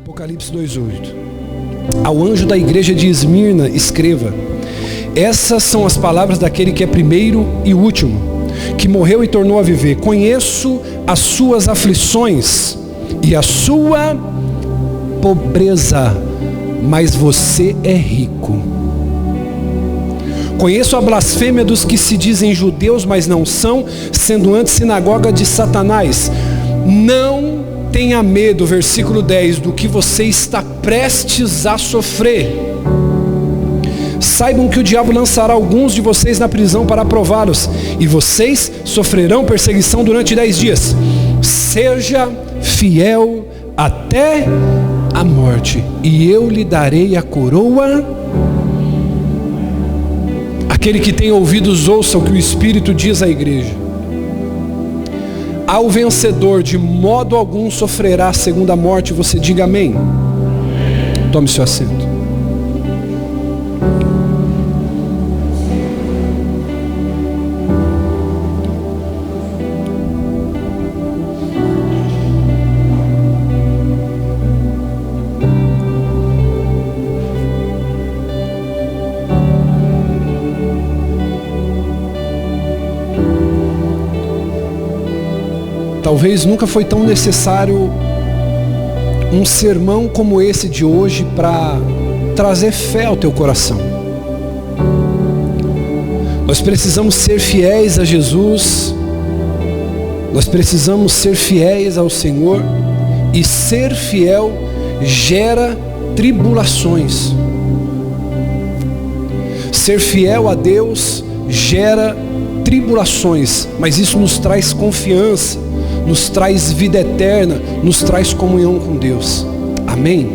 Apocalipse 2:8. Ao anjo da igreja de Esmirna escreva: essas são as palavras daquele que é primeiro e último, que morreu e tornou a viver. Conheço as suas aflições e a sua pobreza, mas você é rico. Conheço a blasfêmia dos que se dizem judeus, mas não são, sendo antes sinagoga de Satanás. Não tenha medo, versículo 10, do que você está prestes a sofrer. Saibam que o diabo lançará alguns de vocês na prisão para prová-los, e vocês sofrerão perseguição durante 10 dias. Seja fiel até a morte, e eu lhe darei a coroa. Aquele que tem ouvidos ouça o que o Espírito diz à igreja. Ao vencedor de modo algum sofrerá a segunda morte. Você diga amém. Tome seu assento. Talvez nunca foi tão necessário um sermão como esse de hoje para trazer fé ao teu coração. Nós precisamos ser fiéis a Jesus, nós precisamos ser fiéis ao Senhor, e ser fiel gera tribulações. Ser fiel a Deus gera tribulações, mas isso nos traz confiança, nos traz vida eterna, nos traz comunhão com Deus. Amém?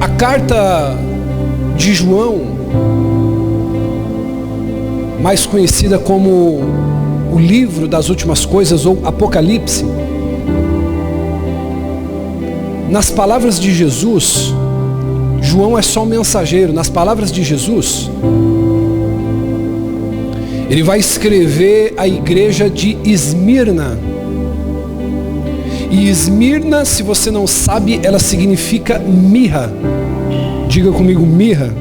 A carta de João, mais conhecida como o livro das últimas coisas ou Apocalipse, nas palavras de Jesus, João é só um mensageiro. Nas palavras de Jesus, ele vai escrever a igreja de Esmirna. E Esmirna, se você não sabe, ela significa mirra. Diga comigo, mirra.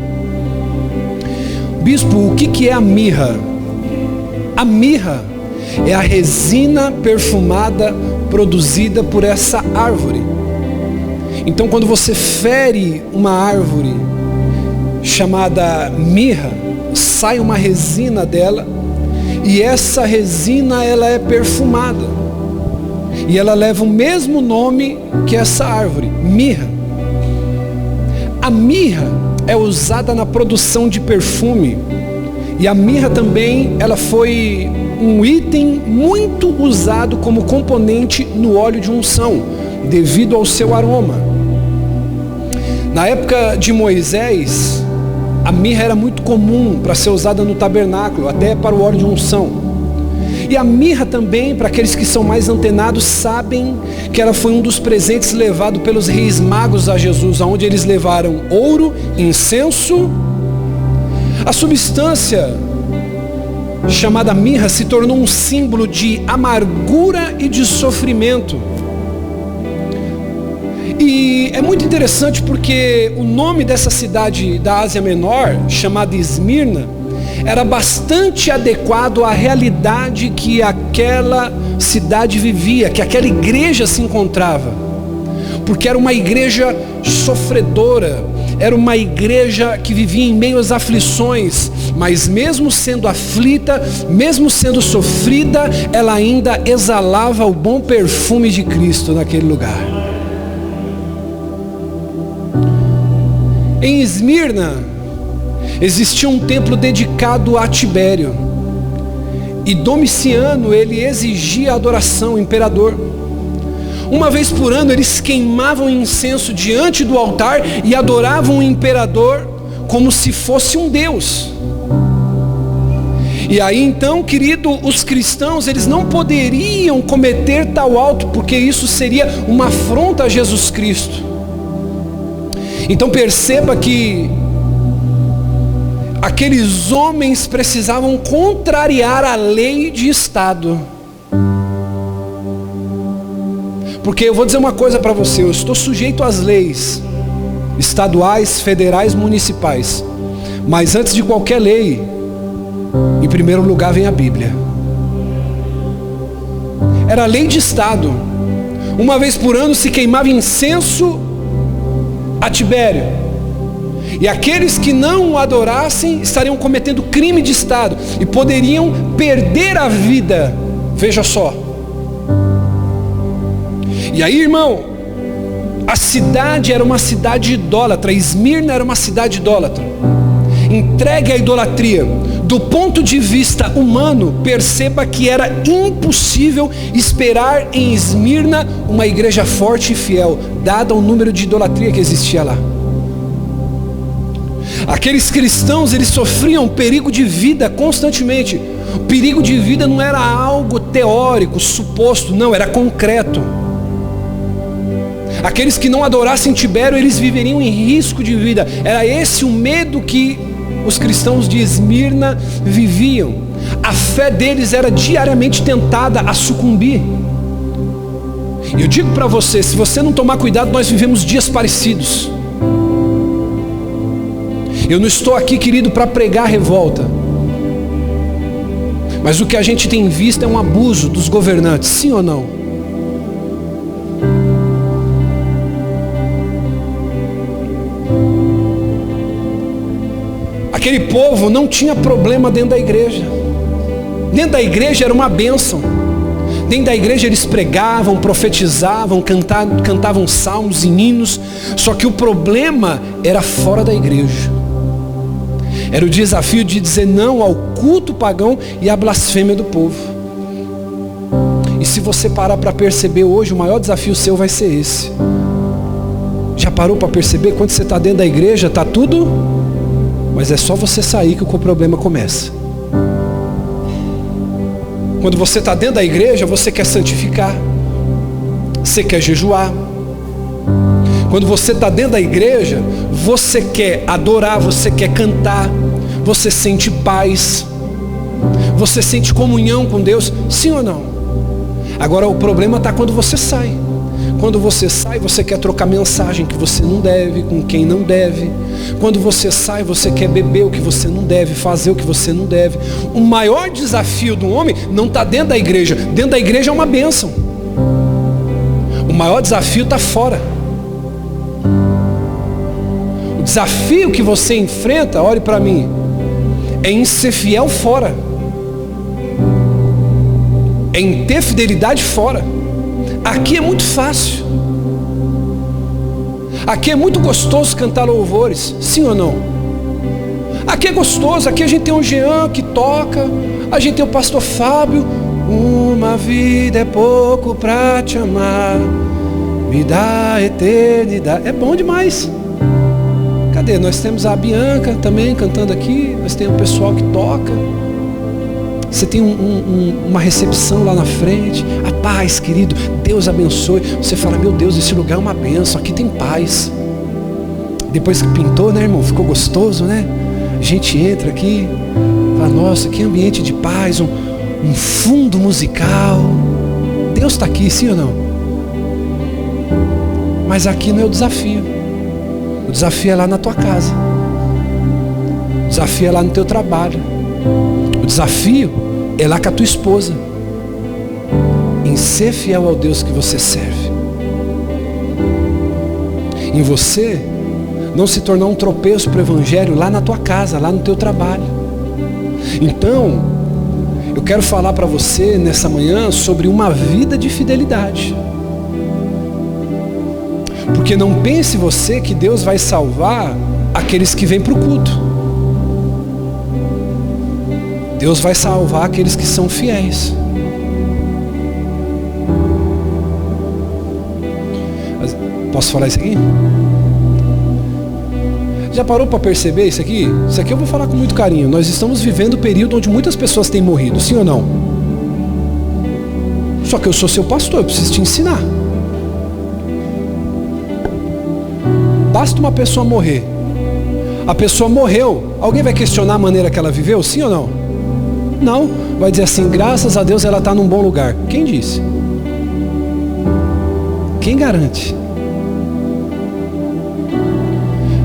Bispo, o que é a mirra? A mirra é a resina perfumada produzida por essa árvore. Então, quando você fere uma árvore chamada mirra, sai uma resina dela, e essa resina ela é perfumada, e ela leva o mesmo nome que essa árvore, mirra. A mirra é usada na produção de perfume, e a mirra também ela foi um item muito usado como componente no óleo de unção, devido ao seu aroma. Na época de Moisés, a mirra era muito comum para ser usada no tabernáculo, até para o óleo de unção. E a mirra também, para aqueles que são mais antenados, sabem que ela foi um dos presentes levados pelos reis magos a Jesus, onde eles levaram ouro, incenso. A substância chamada mirra se tornou um símbolo de amargura e de sofrimento. E é muito interessante porque o nome dessa cidade da Ásia Menor, chamada Esmirna, era bastante adequado à realidade que aquela cidade vivia, que aquela igreja se encontrava. Porque era uma igreja sofredora, era uma igreja que vivia em meio às aflições, mas mesmo sendo aflita, mesmo sendo sofrida, ela ainda exalava o bom perfume de Cristo naquele lugar. Em Esmirna existia um templo dedicado a Tibério, e Domiciano ele exigia adoração, o imperador. Uma vez por ano eles queimavam incenso diante do altar e adoravam o imperador como se fosse um deus. E aí então, querido, os cristãos eles não poderiam cometer tal ato, porque isso seria uma afronta a Jesus Cristo. Então perceba que aqueles homens precisavam contrariar a lei de Estado. Porque eu vou dizer uma coisa para você, eu estou sujeito às leis estaduais, federais, municipais. Mas antes de qualquer lei, em primeiro lugar vem a Bíblia. Era lei de Estado. Uma vez por ano se queimava incenso a Tibério. E aqueles que não o adorassem estariam cometendo crime de Estado e poderiam perder a vida. Veja só. E aí, irmão, a cidade era uma cidade idólatra. Esmirna era uma cidade idólatra, entregue à idolatria. Do ponto de vista humano, perceba que era impossível esperar em Esmirna uma igreja forte e fiel, dada o número de idolatria que existia lá. Aqueles cristãos, eles sofriam perigo de vida constantemente. O perigo de vida não era algo teórico, suposto, não, era concreto. Aqueles que não adorassem Tibério, eles viveriam em risco de vida. Era esse o medo que os cristãos de Esmirna viviam. A fé deles era diariamente tentada a sucumbir. E eu digo para você, se você não tomar cuidado, nós vivemos dias parecidos. Eu não estou aqui, querido, para pregar revolta. Mas o que a gente tem visto é um abuso dos governantes, sim ou não? Aquele povo não tinha problema dentro da igreja. Dentro da igreja era uma bênção. Dentro da igreja eles pregavam, profetizavam, cantavam salmos e hinos. Só que o problema era fora da igreja. Era o desafio de dizer não ao culto pagão e à blasfêmia do povo. E se você parar para perceber hoje, o maior desafio seu vai ser esse. Já parou para perceber? Quando você está dentro da igreja, está tudo... Mas é só você sair que o problema começa. Quando você está dentro da igreja, você quer santificar. Você quer jejuar. Quando você está dentro da igreja, você quer adorar, você quer cantar. Você sente paz. Você sente comunhão com Deus. Sim ou não? Agora o problema está quando você sai. Quando você sai, você quer trocar mensagem que você não deve, com quem não deve. Quando você sai, você quer beber o que você não deve, fazer o que você não deve. O maior desafio do homem não está dentro da igreja. Dentro da igreja é uma bênção. O maior desafio está fora. O desafio que você enfrenta, olhe para mim, é em ser fiel fora. É em ter fidelidade fora. Aqui é muito fácil. Aqui é muito gostoso cantar louvores, sim ou não? Aqui é gostoso, aqui a gente tem o Jean que toca, a gente tem o pastor Fábio. Uma vida é pouco pra te amar, me dá eternidade. É bom demais. Cadê? Nós temos a Bianca também cantando aqui, nós temos o pessoal que toca. Você tem uma recepção lá na frente. A paz, querido, Deus abençoe. Você fala, meu Deus, esse lugar é uma bênção, aqui tem paz. Depois que pintou, né, irmão? Ficou gostoso, né? A gente entra aqui, fala, nossa, que ambiente de paz, um fundo musical. Deus está aqui, sim ou não? Mas aqui não é o desafio. O desafio é lá na tua casa. O desafio é lá no teu trabalho. O desafio é lá com a tua esposa, em ser fiel ao Deus que você serve, em você não se tornar um tropeço para o evangelho lá na tua casa, lá no teu trabalho. Então, eu quero falar para você nessa manhã sobre uma vida de fidelidade. Porque não pense você que Deus vai salvar aqueles que vêm para o culto. Deus vai salvar aqueles que são fiéis. Posso falar isso aqui? Já parou para perceber isso aqui? Isso aqui eu vou falar com muito carinho. Nós estamos vivendo um período onde muitas pessoas têm morrido, sim ou não? Só que eu sou seu pastor, eu preciso te ensinar. Basta uma pessoa morrer. A pessoa morreu. Alguém vai questionar a maneira que ela viveu, sim ou não? Não, vai dizer assim, graças a Deus ela está num bom lugar. Quem disse? Quem garante?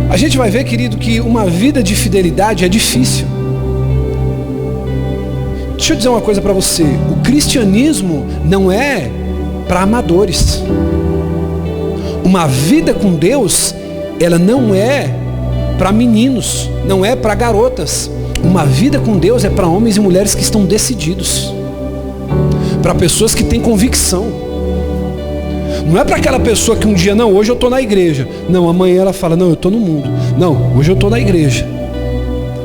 A gente vai ver, querido, que uma vida de fidelidade é difícil. Deixa eu dizer uma coisa para você. O cristianismo não é para amadores. Uma vida com Deus, ela não é para meninos, não é para garotas. Uma vida com Deus é para homens e mulheres que estão decididos, para pessoas que têm convicção. Não é para aquela pessoa que um dia, não, hoje eu estou na igreja, não, amanhã ela fala, não, eu estou no mundo, não, hoje eu estou na igreja.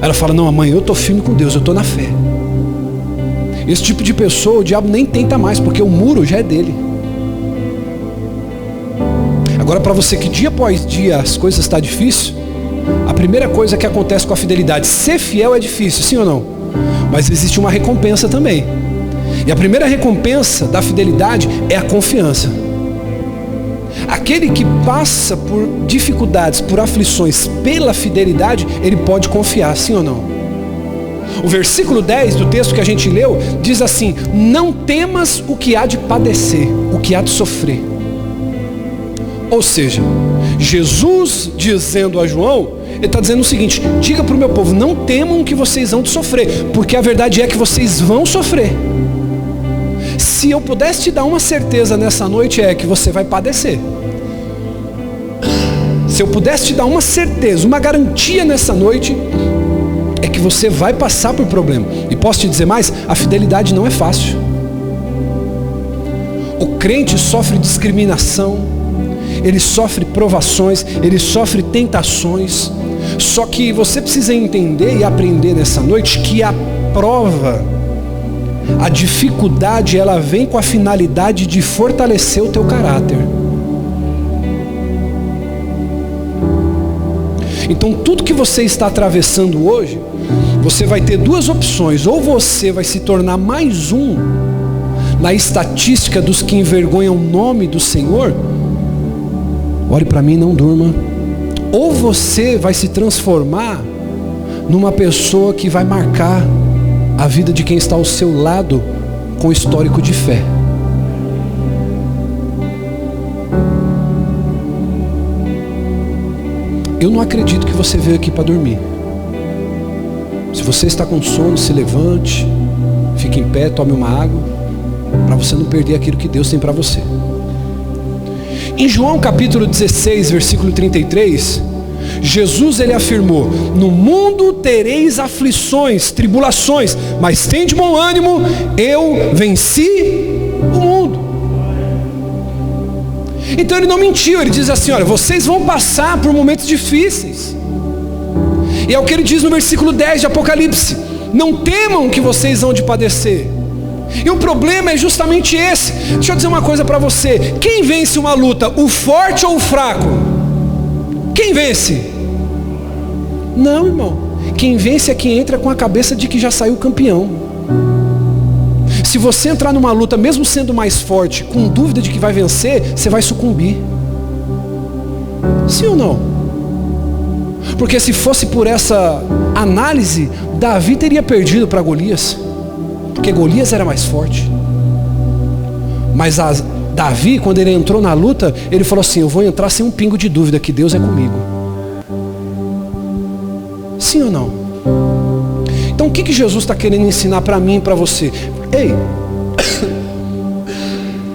Ela fala, não, amanhã eu estou firme com Deus, eu estou na fé. Esse tipo de pessoa o diabo nem tenta mais, porque o muro já é dele. Agora, para você que dia após dia as coisas estão difíceis, a primeira coisa que acontece com a fidelidade, ser fiel é difícil, sim ou não? Mas existe uma recompensa também. E a primeira recompensa da fidelidade é a confiança. Aquele que passa por dificuldades, por aflições, pela fidelidade, ele pode confiar, sim ou não? O versículo 10 do texto que a gente leu diz assim: não temas o que há de padecer, o que há de sofrer. Ou seja, Jesus dizendo a João, ele está dizendo o seguinte: diga para o meu povo, não temam que vocês vão de sofrer, porque a verdade é que vocês vão sofrer. Se eu pudesse te dar uma certeza nessa noite, é que você vai padecer. Se eu pudesse te dar uma certeza, uma garantia nessa noite, é que você vai passar por problema. E posso te dizer mais, a fidelidade não é fácil. O crente sofre discriminação, ele sofre provações, ele sofre tentações. Só que você precisa entender e aprender nessa noite que a prova, a dificuldade, ela vem com a finalidade de fortalecer o teu caráter. Então tudo que você está atravessando hoje, você vai ter duas opções: ou você vai se tornar mais um na estatística dos que envergonham o nome do Senhor, ore para mim, não durma. Ou você vai se transformar numa pessoa que vai marcar a vida de quem está ao seu lado com histórico de fé. Eu não acredito que você veio aqui para dormir. Se você está com sono, se levante, fique em pé, tome uma água, para você não perder aquilo que Deus tem para você. Em João capítulo 16, versículo 33, Jesus ele afirmou: no mundo tereis aflições, tribulações, mas tende bom ânimo, eu venci o mundo. Então ele não mentiu, ele diz assim: olha, vocês vão passar por momentos difíceis. E é o que ele diz no versículo 10 de Apocalipse: não temam que vocês vão de padecer. E o problema é justamente esse. Deixa eu dizer uma coisa para você: quem vence uma luta, o forte ou o fraco? Quem vence? Não, irmão. Quem vence é quem entra com a cabeça de que já saiu campeão. Se você entrar numa luta, mesmo sendo mais forte, com dúvida de que vai vencer, você vai sucumbir. Sim ou não? Porque se fosse por essa análise, Davi teria perdido para Golias, porque Golias era mais forte. Mas Davi, quando ele entrou na luta, ele falou assim: eu vou entrar sem um pingo de dúvida que Deus é comigo. Sim ou não? Então o que Jesus está querendo ensinar para mim e para você? Ei,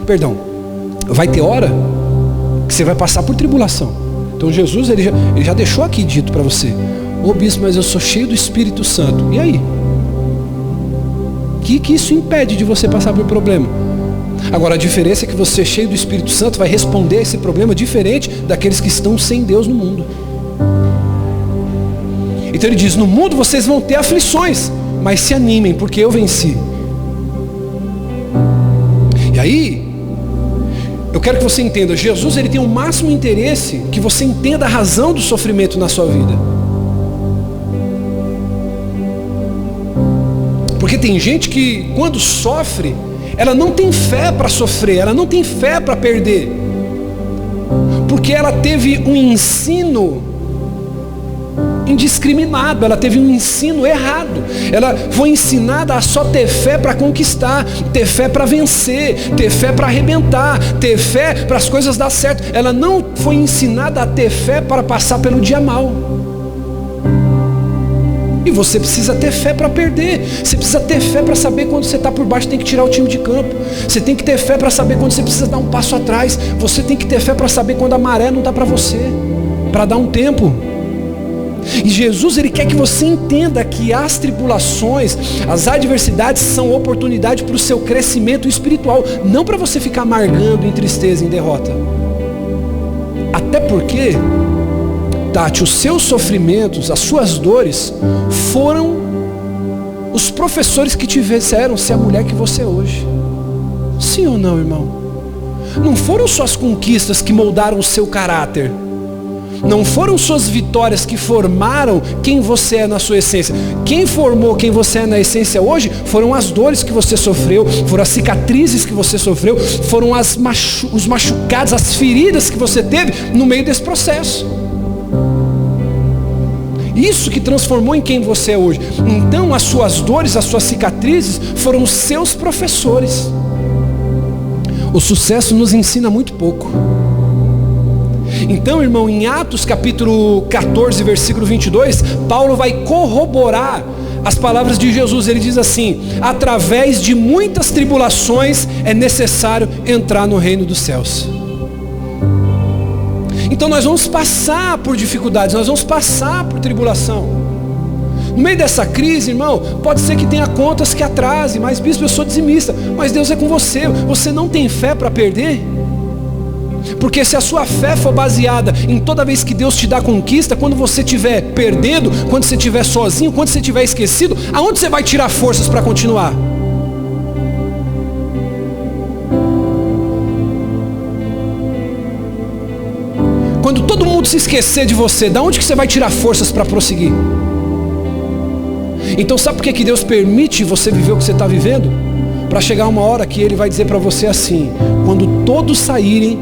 perdão, vai ter hora que você vai passar por tribulação. Então Jesus ele já deixou aqui dito para você: ô bispo, mas eu sou cheio do Espírito Santo. E aí? O que isso impede de você passar por problema? Agora a diferença é que você, cheio do Espírito Santo, vai responder a esse problema diferente daqueles que estão sem Deus no mundo. Então ele diz: no mundo vocês vão ter aflições, mas se animem, porque eu venci. E aí, eu quero que você entenda, Jesus ele tem o máximo interesse que você entenda a razão do sofrimento na sua vida. Porque tem gente que quando sofre, ela não tem fé para sofrer, ela não tem fé para perder. Porque ela teve um ensino indiscriminado, ela teve um ensino errado. Ela foi ensinada a só ter fé para conquistar, ter fé para vencer, ter fé para arrebentar, ter fé para as coisas dar certo. Ela não foi ensinada a ter fé para passar pelo dia mal. E você precisa ter fé para perder. Você precisa ter fé para saber quando você está por baixo tem que tirar o time de campo. Você tem que ter fé para saber quando você precisa dar um passo atrás. Você tem que ter fé para saber quando a maré não dá para você, para dar um tempo. E Jesus, Ele quer que você entenda que as tribulações, as adversidades são oportunidade para o seu crescimento espiritual, não para você ficar amargando em tristeza, em derrota. Até porque, Tati, os seus sofrimentos, as suas dores, foram os professores que te fizeram ser a mulher que você é hoje. Sim ou não, irmão? Não foram suas conquistas que moldaram o seu caráter. Não foram suas vitórias que formaram quem você é na sua essência. Quem formou quem você é na essência hoje foram as dores que você sofreu, foram as cicatrizes que você sofreu, foram os machucados, as feridas que você teve no meio desse processo. Isso que transformou em quem você é hoje. Então as suas dores, as suas cicatrizes foram os seus professores. O sucesso nos ensina muito pouco. Então, irmão, em Atos capítulo 14, versículo 22, Paulo vai corroborar as palavras de Jesus. Ele diz assim: através de muitas tribulações é necessário entrar no reino dos céus. Então nós vamos passar por dificuldades, nós vamos passar por tribulação. No meio dessa crise, irmão, pode ser que tenha contas que atrase, mas bispo, eu sou dizimista, mas Deus é com você. Você não tem fé para perder? Porque se a sua fé for baseada em toda vez que Deus te dá conquista, quando você estiver perdendo, quando você estiver sozinho, quando você estiver esquecido, aonde você vai tirar forças para continuar? Quando todo mundo se esquecer de você, da onde que você vai tirar forças para prosseguir? Então sabe por que Deus permite você viver o que você está vivendo? Para chegar uma hora que Ele vai dizer para você assim: quando todos saírem,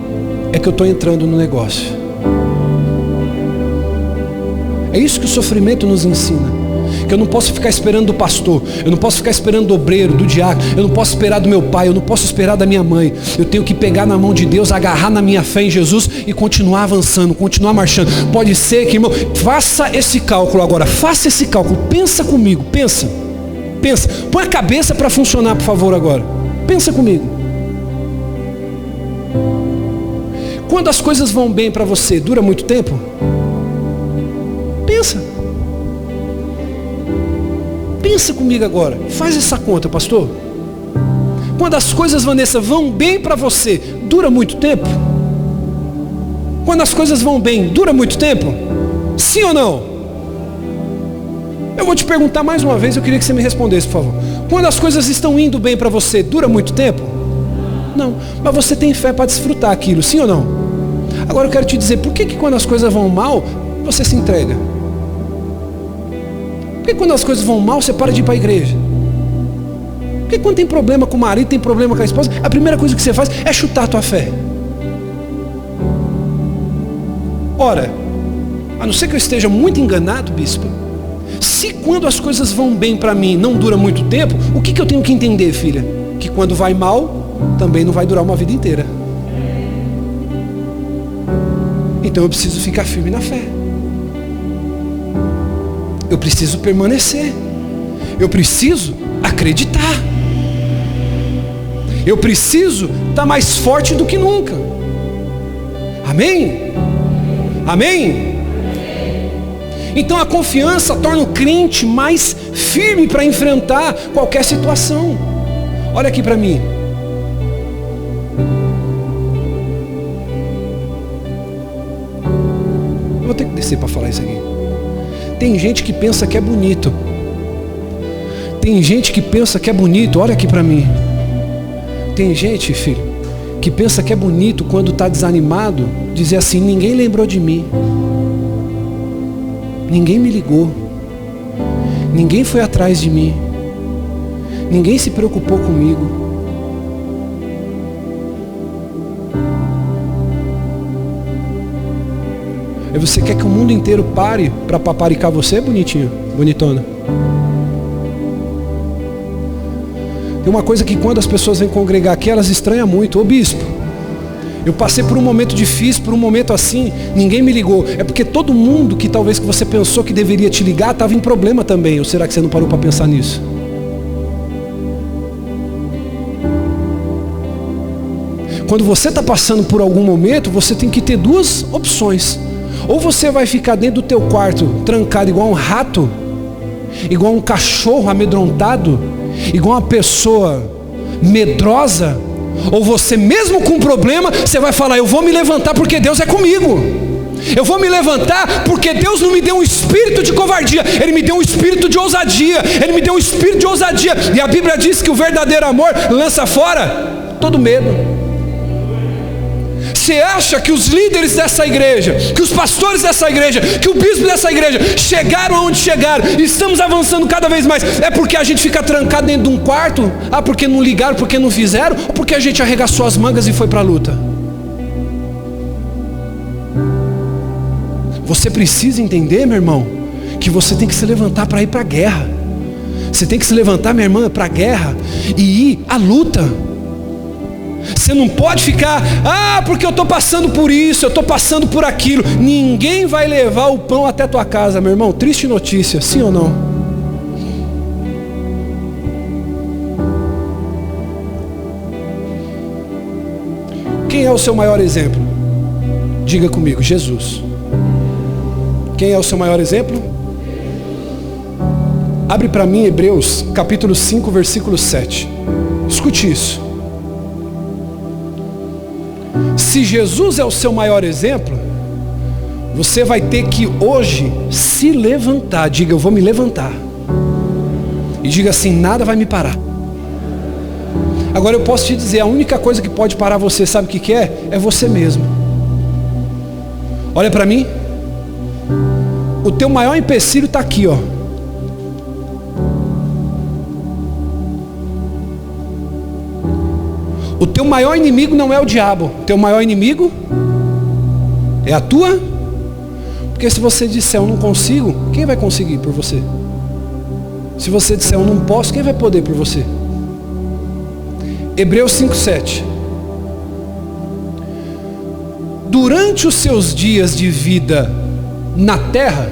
é que eu estou entrando no negócio. É isso que o sofrimento nos ensina. Que eu não posso ficar esperando do pastor, eu não posso ficar esperando do obreiro, do diácono, eu não posso esperar do meu pai, eu não posso esperar da minha mãe. Eu tenho que pegar na mão de Deus, agarrar na minha fé em Jesus e continuar avançando, continuar marchando. Pode ser que, irmão, faça esse cálculo agora, faça esse cálculo, pensa comigo, pensa, põe a cabeça para funcionar, por favor, agora. Pensa comigo. Quando as coisas vão bem para você, dura muito tempo? Pensa comigo agora, faz essa conta, pastor. Quando as coisas, Vanessa, vão bem para você, dura muito tempo? Quando as coisas vão bem, dura muito tempo? Sim ou não? Eu vou te perguntar mais uma vez, eu queria que você me respondesse, por favor. Quando as coisas estão indo bem para você, dura muito tempo? Não, mas você tem fé para desfrutar aquilo, sim ou não? Agora eu quero te dizer, por que quando as coisas vão mal, você se entrega? Por que quando as coisas vão mal, você para de ir para a igreja? Por que quando tem problema com o marido, tem problema com a esposa, a primeira coisa que você faz é chutar a tua fé? Ora, a não ser que eu esteja muito enganado, bispo, se quando as coisas vão bem para mim não dura muito tempo, o que eu tenho que entender, filha? Que quando vai mal, também não vai durar uma vida inteira. Então eu preciso ficar firme na fé. Eu preciso permanecer. Eu preciso acreditar. Eu preciso estar mais forte do que nunca. Amém? Amém? Então a confiança torna o crente mais firme para enfrentar qualquer situação. Olha aqui para mim. Eu vou ter que descer para falar isso aqui. Tem gente que pensa que é bonito. Tem gente que pensa que é bonito. Olha aqui para mim. Tem gente, filho, que pensa que é bonito quando está desanimado, dizer assim: ninguém lembrou de mim. Ninguém me ligou. Ninguém foi atrás de mim. Ninguém se preocupou comigo. E você quer que o mundo inteiro pare para paparicar você, bonitinho, bonitona? Tem uma coisa que quando as pessoas vêm congregar aqui, elas estranham muito. Ô bispo, eu passei por um momento difícil, por um momento assim, ninguém me ligou. É porque todo mundo que talvez que você pensou que deveria te ligar, estava em problema também. Ou será que você não parou para pensar nisso? Quando você está passando por algum momento, você tem que ter duas opções. Ou você vai ficar dentro do teu quarto, trancado igual um rato, igual um cachorro amedrontado, igual uma pessoa medrosa. Ou você mesmo com problema, você vai falar, eu vou me levantar porque Deus é comigo. Eu vou me levantar porque Deus não me deu um espírito de covardia, Ele me deu um espírito de ousadia. Ele me deu um espírito de ousadia. E a Bíblia diz que o verdadeiro amor lança fora todo medo. Você acha que os líderes dessa igreja, que os pastores dessa igreja, que o bispo dessa igreja chegaram aonde chegaram, e estamos avançando cada vez mais, é porque a gente fica trancado dentro de um quarto? Ah, porque não ligaram, porque não fizeram? Ou porque a gente arregaçou as mangas e foi para a luta? Você precisa entender, meu irmão, que você tem que se levantar para ir para a guerra. Você tem que se levantar, minha irmã, para a guerra e ir à luta. Você não pode ficar, porque eu estou passando por isso, eu estou passando por aquilo. Ninguém vai levar o pão até tua casa, meu irmão. Triste notícia, sim ou não? Quem é o seu maior exemplo? Diga comigo, Jesus. Quem é o seu maior exemplo? Abre para mim Hebreus, capítulo 5, versículo 7. Escute isso. Se Jesus é o seu maior exemplo, você vai ter que hoje se levantar. Diga, eu vou me levantar. E diga assim, nada vai me parar. Agora eu posso te dizer, a única coisa que pode parar você, sabe o que é? É você mesmo. Olha para mim. O teu maior empecilho está aqui, ó. O teu maior inimigo não é o diabo. O teu maior inimigo é a tua. Porque se você disser eu não consigo, quem vai conseguir por você? Se você disser eu não posso, quem vai poder por você? Hebreus 5:7. Durante os seus dias de vida na terra,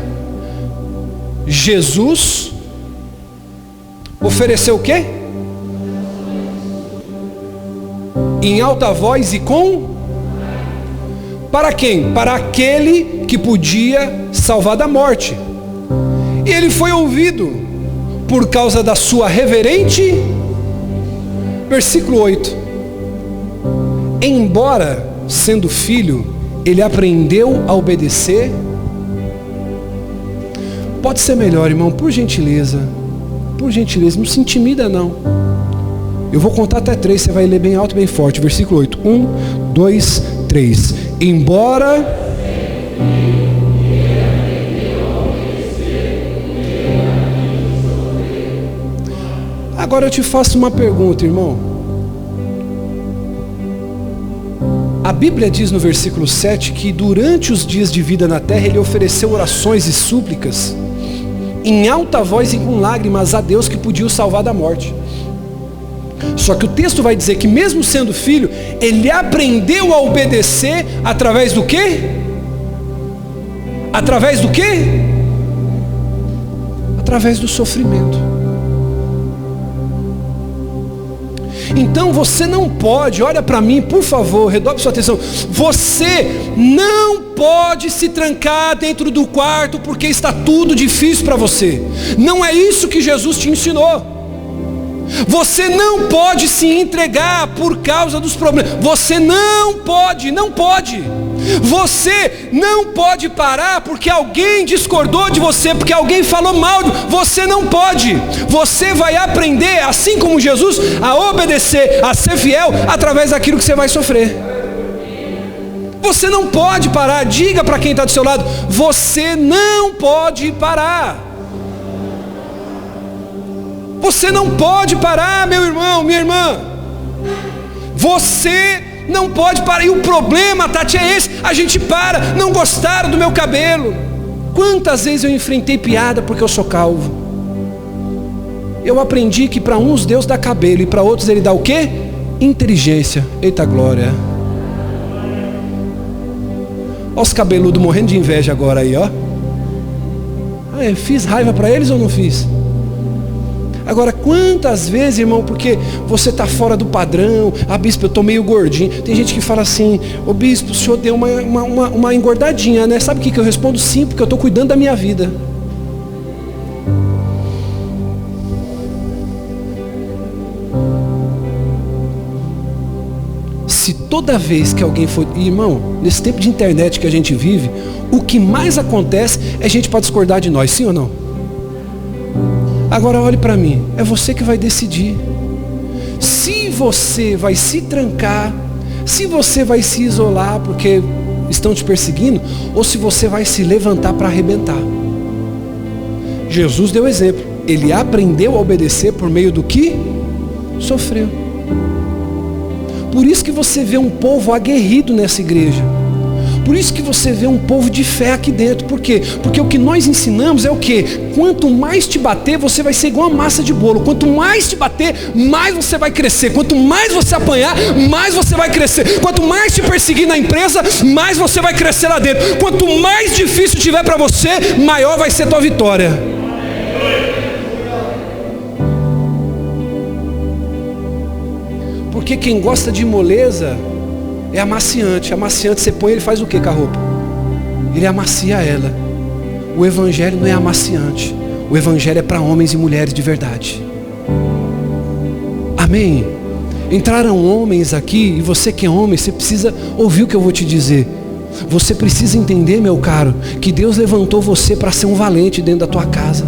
Jesus ofereceu o quê? Em alta voz e com? Para quem? Para aquele que podia salvar da morte. E ele foi ouvido por causa da sua reverente. Versículo 8. Embora sendo filho, ele aprendeu a obedecer. Pode ser melhor, irmão, por gentileza. Por gentileza, não se intimida não. Eu vou contar até 3, você vai ler bem alto e bem forte. Versículo 8. 1, 2, 3. Embora... Agora eu te faço uma pergunta, irmão. A Bíblia diz no versículo 7 que durante os dias de vida na terra ele ofereceu orações e súplicas em alta voz e com lágrimas a Deus que podia o salvar da morte. Só que o texto vai dizer que mesmo sendo filho, ele aprendeu a obedecer através do quê? Através do quê? Através do sofrimento. Então você não pode, olha para mim, por favor, redobre sua atenção. Você não pode se trancar dentro do quarto porque está tudo difícil para você. Não é isso que Jesus te ensinou. Você não pode se entregar por causa dos problemas. Você não pode. Você não pode parar porque alguém discordou de você, porque alguém falou mal de você. Você não pode. Você vai aprender, assim como Jesus, a obedecer, a ser fiel através daquilo que você vai sofrer. Você não pode parar. Diga para quem está do seu lado, você não pode parar. Você não pode parar, meu irmão, minha irmã. Você Não pode parar. E o problema, Tati, é esse. A gente para. Não gostaram do meu cabelo. Quantas vezes eu enfrentei piada porque eu sou calvo? Eu aprendi que para uns Deus dá cabelo e para outros Ele dá o quê? Inteligência. Eita glória. Olha os cabeludos morrendo de inveja agora aí, ó. Eu fiz raiva para eles ou não fiz? Agora, quantas vezes, irmão, porque você está fora do padrão, bispo, eu estou meio gordinho. Tem gente que fala assim, bispo, o senhor deu uma engordadinha, né? Sabe o que eu respondo? Sim, porque eu estou cuidando da minha vida. Se toda vez que alguém for... Irmão, nesse tempo de internet que a gente vive, o que mais acontece é gente para discordar de nós, sim ou não? Agora olhe para mim, é você que vai decidir. Se você vai se trancar, se você vai se isolar porque estão te perseguindo, ou se você vai se levantar para arrebentar. Jesus deu exemplo. Ele aprendeu a obedecer por meio do que sofreu. Por isso que você vê um povo aguerrido nessa igreja. Por isso que você vê um povo de fé aqui dentro. Por quê? Porque o que nós ensinamos é o quê? Quanto mais te bater, você vai ser igual a massa de bolo. Quanto mais te bater, mais você vai crescer. Quanto mais você apanhar, mais você vai crescer. Quanto mais te perseguir na empresa, mais você vai crescer lá dentro. Quanto mais difícil tiver para você, maior vai ser a tua vitória. Porque quem gosta de moleza é amaciante. Amaciante você põe, ele faz o que com a roupa? Ele amacia ela. O evangelho não é amaciante. O evangelho é para homens e mulheres de verdade. Amém? Entraram homens aqui, e você que é homem, você precisa ouvir o que eu vou te dizer. Você precisa entender, meu caro, que Deus levantou você para ser um valente dentro da tua casa.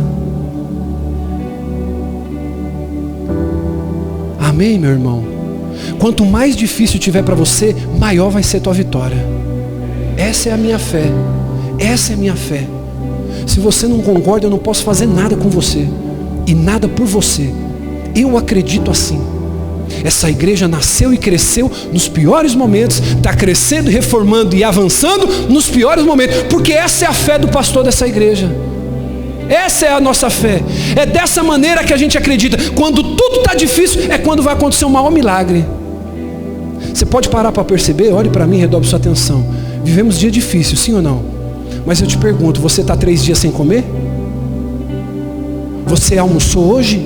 Amém, meu irmão? Quanto mais difícil tiver para você, maior vai ser a tua vitória. Essa é a minha fé. Essa é a minha fé. Se você não concorda, eu não posso fazer nada com você. E nada por você. Eu acredito assim. Essa igreja nasceu e cresceu nos piores momentos. Está crescendo, reformando e avançando nos piores momentos. Porque essa é a fé do pastor dessa igreja. Essa é a nossa fé. É dessa maneira que a gente acredita. Quando tudo está difícil, é quando vai acontecer um maior milagre. Você pode parar para perceber? Olhe para mim e redobre sua atenção. Vivemos dia difícil, sim ou não? Mas eu te pergunto, você está 3 dias sem comer? Você almoçou hoje?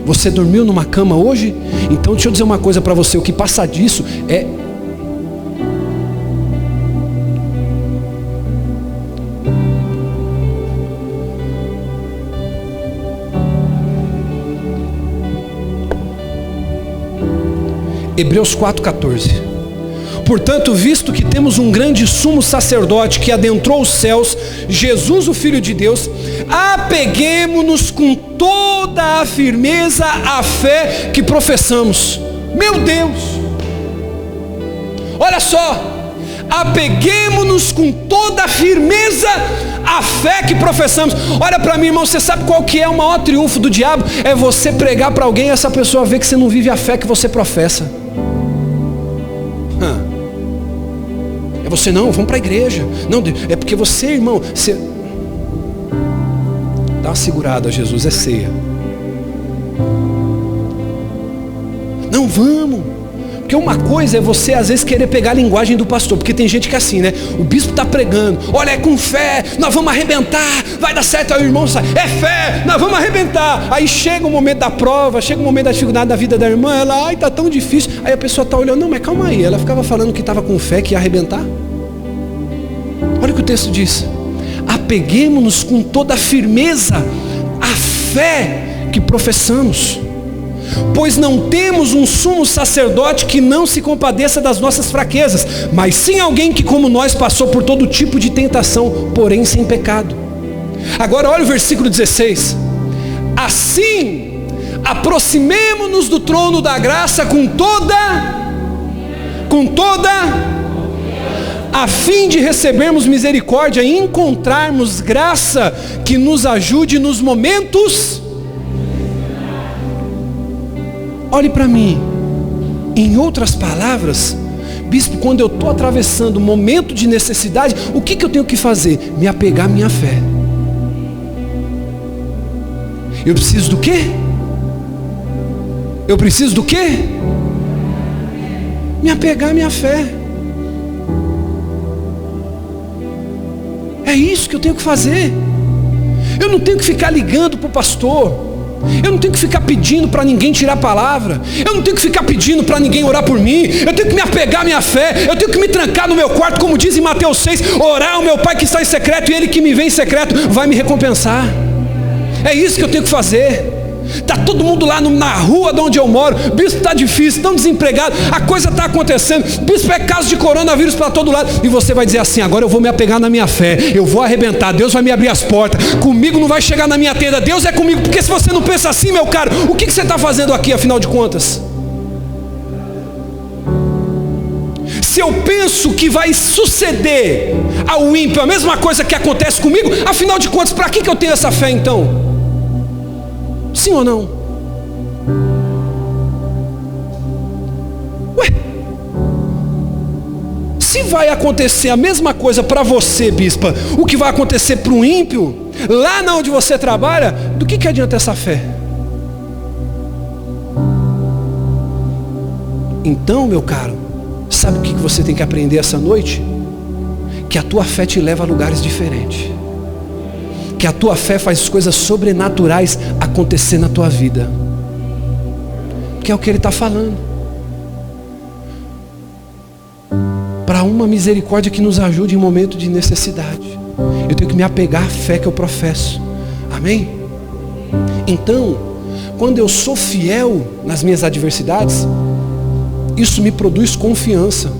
Você dormiu numa cama hoje? Então deixa eu dizer uma coisa para você. O que passa disso é... Hebreus 4,14. Portanto, visto que temos um grande sumo sacerdote que adentrou os céus, Jesus, o Filho de Deus, apeguemo-nos com toda a firmeza à fé que professamos. Meu Deus! Olha só, apeguemo-nos com toda a firmeza à fé que professamos. Olha para mim, irmão, você sabe qual que é o maior triunfo do diabo? É você pregar para alguém e essa pessoa ver que você não vive a fé que você professa. É você, não, vamos para a igreja. Não, é porque você, irmão, você... Dá uma segurada, Jesus, é ceia. Não, vamos. Porque uma coisa é você às vezes querer pegar a linguagem do pastor, porque tem gente que é assim, né? O bispo está pregando, olha, é com fé, nós vamos arrebentar, vai dar certo. Aí o irmão sai, é fé, nós vamos arrebentar. Aí chega o momento da prova, chega o momento da dificuldade da vida da irmã, ela, ai, tá tão difícil. Aí a pessoa está olhando, não, mas calma aí, ela ficava falando que estava com fé, que ia arrebentar. Olha o que o texto diz: apeguemo-nos com toda a firmeza à fé que professamos. Pois não temos um sumo sacerdote que não se compadeça das nossas fraquezas, mas sim alguém que como nós passou por todo tipo de tentação, porém sem pecado. Agora olha o versículo 16. Assim, aproximemo-nos do trono da graça com toda, a fim de recebermos misericórdia e encontrarmos graça que nos ajude nos momentos. Olhe para mim. Em outras palavras, Bispo, quando eu estou atravessando um momento de necessidade, o que eu tenho que fazer? Me apegar à minha fé. Eu preciso do quê? Eu preciso do quê? Me apegar à minha fé. É isso que eu tenho que fazer. Eu não tenho que ficar ligando para o pastor. Eu não tenho que ficar pedindo para ninguém tirar a palavra. Eu não tenho que ficar pedindo para ninguém orar por mim. Eu tenho que me apegar à minha fé. Eu tenho que me trancar no meu quarto, como diz em Mateus 6, orar ao meu Pai que está em secreto, e Ele que me vê em secreto vai me recompensar. É isso que eu tenho que fazer. Está todo mundo lá na rua de onde eu moro. Bispo, está difícil, estão desempregados, a coisa está acontecendo. Bispo, é caso de coronavírus para todo lado. E você vai dizer assim: agora eu vou me apegar na minha fé, eu vou arrebentar, Deus vai me abrir as portas, comigo não vai chegar na minha tenda, Deus é comigo. Porque se você não pensa assim, meu caro, o que você está fazendo aqui, afinal de contas? Se eu penso que vai suceder ao ímpio a mesma coisa que acontece comigo, afinal de contas, para que eu tenho essa fé então? Sim ou não? Ué, se vai acontecer a mesma coisa para você, bispa, o que vai acontecer para o ímpio, lá onde você trabalha, do que adianta essa fé? Então, meu caro, sabe o que você tem que aprender essa noite? Que a tua fé te leva a lugares diferentes. Que a tua fé faz coisas sobrenaturais acontecer na tua vida. Que é o que ele está falando. Para uma misericórdia que nos ajude em momento de necessidade. Eu tenho que me apegar à fé que eu professo. Amém? Então, quando eu sou fiel nas minhas adversidades, isso me produz confiança.